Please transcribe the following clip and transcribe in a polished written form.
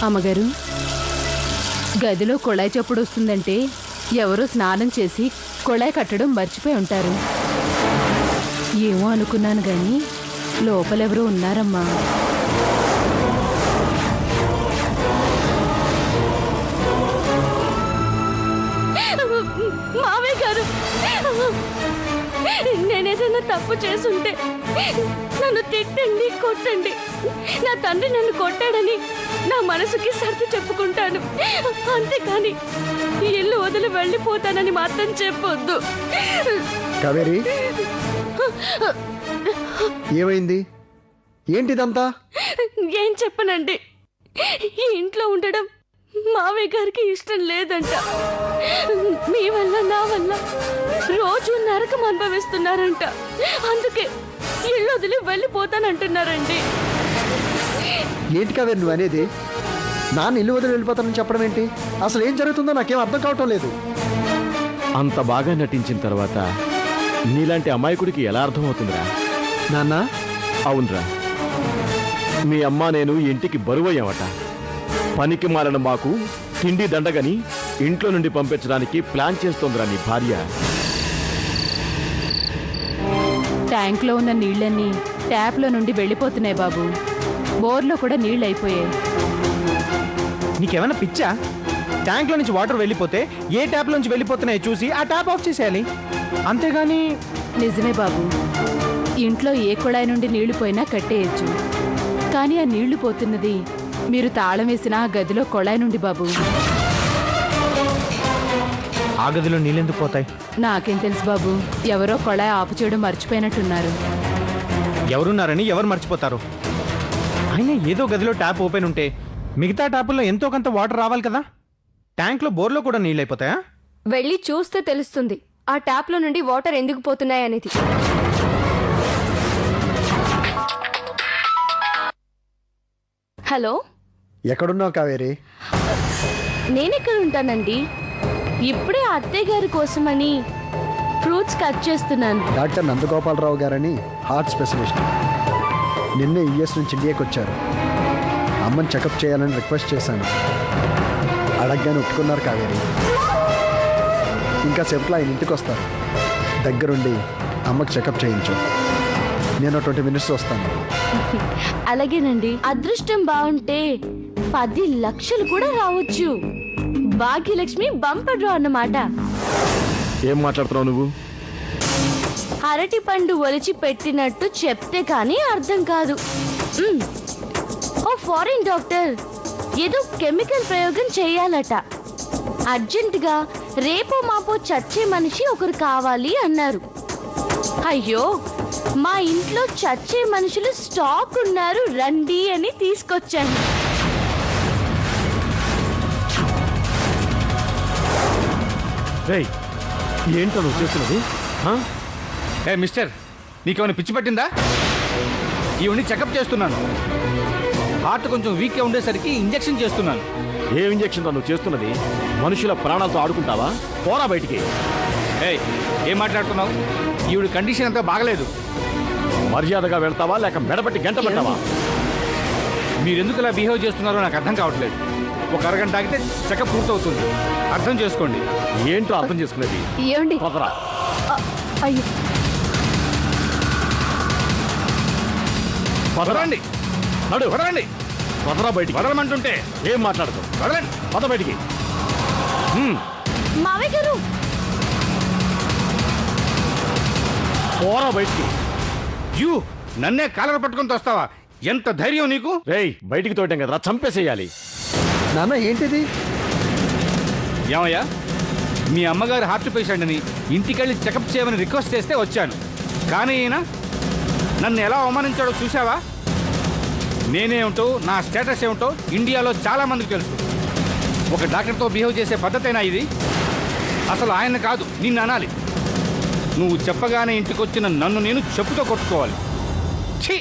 అమ్మగారు, గదిలో కొళాయి చప్పుడు వస్తుందంటే ఎవరో స్నానం చేసి కొళాయి కట్టడం మర్చిపోయి ఉంటారు. ఏమో అనుకున్నాను గాని లోపలెవరో ఉన్నారమ్మా. మావయ్య గారు, నేనేదైనా తప్పు చేసుంటే నన్ను తిట్టండి, కొట్టండి. నా తండ్రి నన్ను కొట్టాడని నా మనసుకి సర్ది చెప్పుకుంటాను. అంతేకాని ఇల్లు వదిలి వెళ్ళిపోతానని మాత్రం చెప్పొద్దు. కావేరి, ఏమైంది? ఏంటిదంతా? ఏం చెప్పనండి, ఈ ఇంట్లో ఉండడం మావయ్య గారికి ఇష్టం లేదంట. మీ వల్ల నా వల్ల రోజు నరకం అనుభవిస్తున్నారంట. అందుకే ఇల్లు వదిలి వెళ్ళిపోతానంటున్నారండి. ఏంటి కావేరి నువ్వు అనేది? నాన్న ఇల్లు వదిలి వెళ్ళిపోతానని చెప్పడం ఏంటి? అసలు ఏం జరుగుతుందో నాకేం అర్థం కావటం లేదు. అంత బాగా నటించిన తర్వాత నీలాంటి అమాయకుడికి ఎలా అర్థమవుతుందిరా? నాన్న, అవునరా, మీ అమ్మ నేను ఇంటికి బరువయ్యామట. పనికి మాలిన మాకు తిండి దండగని ఇంట్లో నుండి పంపించడానికి ప్లాన్ చేస్తోందిరా నీ భార్య. ట్యాంక్లో ఉన్న నీళ్లన్నీ ట్యాప్లో నుండి వెళ్ళిపోతున్నాయి బాబు. బోర్లో కూడా నీళ్ళు అయిపోయాయి. నీకేమైనా పిచ్చా? ట్యాంక్లో నుంచి వాటర్ వెళ్ళిపోతే ఏ ట్యాప్ నుంచి వెళ్ళిపోతున్నాయో చూసి ఆ ట్యాప్ ఆఫ్ చేసేయాలి, అంతేగాని. నిజమే బాబు, ఇంట్లో ఏ కుళాయి నుండి నీళ్లు పోయినా కట్టేయచ్చు. కానీ ఆ నీళ్లు పోతున్నది మీరు తాళం వేసిన ఆ గదిలో కొళాయి నుండి బాబు. ఆ గదిలో నీళ్ళెందుకు పోతాయి? నాకేం తెలుసు బాబు, ఎవరో కొళాయి ఆపు చేయడం మర్చిపోయినట్టున్నారు. ఎవరున్నారని ఎవరు మర్చిపోతారు? అయినా ఏదో గదిలో ట్యాప్ ఓపెన్ ఉంటే మిగతా ట్యాపుల్లో ఎంతో కొంత వాటర్ రావాలి కదా. ట్యాంక్లో బోర్లో కూడా నీళ్ళు అయిపోతాయా? వెళ్ళి చూస్తే తెలుస్తుంది ఆ ట్యాప్లో నుండి వాటర్ ఎందుకు పోతున్నాయనేది. హలో, ఎక్కడున్నావు కావేరి? నేనెక్కడ ఉంటానండి? ఇప్పుడే అత్తయ్య గారి కోసమని ఫ్రూట్స్ కట్ చేస్తున్నాను. డాక్టర్ నందగోపాలరావు గారని హార్ట్ స్పెషలిస్ట్. నిన్నే యుఎస్ నుంచి ఇండియాకి వచ్చారు. అమ్మని చెకప్ చేయాలని రిక్వెస్ట్ చేశాను. అడగగానే ఒప్పుకున్నారు కావేరి. ఇంకా సేపట్లో ఆయన ఇంటికి వస్తారు. దగ్గరుండి అమ్మకి చెకప్ చేయించు. నేను 20 minutes వస్తాను. అలాగేనండి. అదృష్టం బాగుంటే 10 లక్షలు కూడా రావచ్చు. భాగ్యలక్ష్మి బంపర్ డ్రా అన్నమాట. ఏం మాట్లాడుతున్నావు నువ్వు? అరటి పండు ఒలిచి పెట్టినట్టు చెప్తే కానీ అర్థం కాదు. ఓ ఫారిన్ డాక్టర్ ఏదో కెమికల్ ప్రయోగం చేయాలట. అర్జెంటుగా రేపో మాపో చచ్చే మనిషి ఒకరు కావాలి అన్నారు. అయ్యో, మా ఇంట్లో చచ్చే మనుషులు స్టాక్ ఉన్నారు, రండి అని తీసుకొచ్చాను. ఏంటో నువ్వు చేస్తున్నది? ఏ మిస్టర్, నీకేమైనా పిచ్చి పట్టిందా? ఈవిని చెకప్ చేస్తున్నాను. హార్ట్ కొంచెం వీక్గా ఉండేసరికి ఇంజెక్షన్ చేస్తున్నాను. ఏ ఇంజెక్షన్ నువ్వు చేస్తున్నది? మనుషుల ప్రాణాలతో ఆడుకుంటావా? పోరా బయటికి. ఏం మాట్లాడుతున్నావు? ఈవిడ కండిషన్ అంతా బాగలేదు. మర్యాదగా వెళ్తావా లేక మెడబట్టి గంట పెట్టావా? మీరెందుకు ఇలా బిహేవ్ చేస్తున్నారో నాకు అర్థం కావట్లేదు. ఒక అరగంట ఆగితే చెకప్ పూర్తవుతుంది. అర్థం చేసుకోండి. ఏంటో అర్థం చేసుకునేది? ఏమండి? పదరా. అయ్యో, వదలండి. నడు, వదలండి. వదరా బయటికి. వదలమంటుంటే ఏం మాట్లాడదు? వదలండి. పద బయటికి. మావయ్య గారు, పోరా బయటికి. యూ నన్నే కాలర పట్టుకొని తోస్తావా? ఎంత ధైర్యం నీకు? రేయ్, బయటికి తోయటం కదరా, చంపేసేయాలి. నాన్న, ఏంటిది? ఏమయ్యా, మీ అమ్మగారు హార్ట్ పేషెంట్ అని ఇంటికెళ్ళి చెకప్ చేయమని రిక్వెస్ట్ చేస్తే వచ్చాను. కానీ ఈయన నన్ను ఎలా అవమానించాడో చూసావా? నేనేమిటో, నా స్టేటస్ ఏమిటో ఇండియాలో చాలా మందికి తెలుసు. ఒక డాక్టర్తో బిహేవ్ చేసే పద్ధతేనా ఇది? అసలు ఆయన కాదు, నిన్ను అనాలి. నువ్వు చెప్పగానే ఇంటికొచ్చిన నన్ను నేను చెప్పుతో కొట్టుకోవాలి. ఛీ!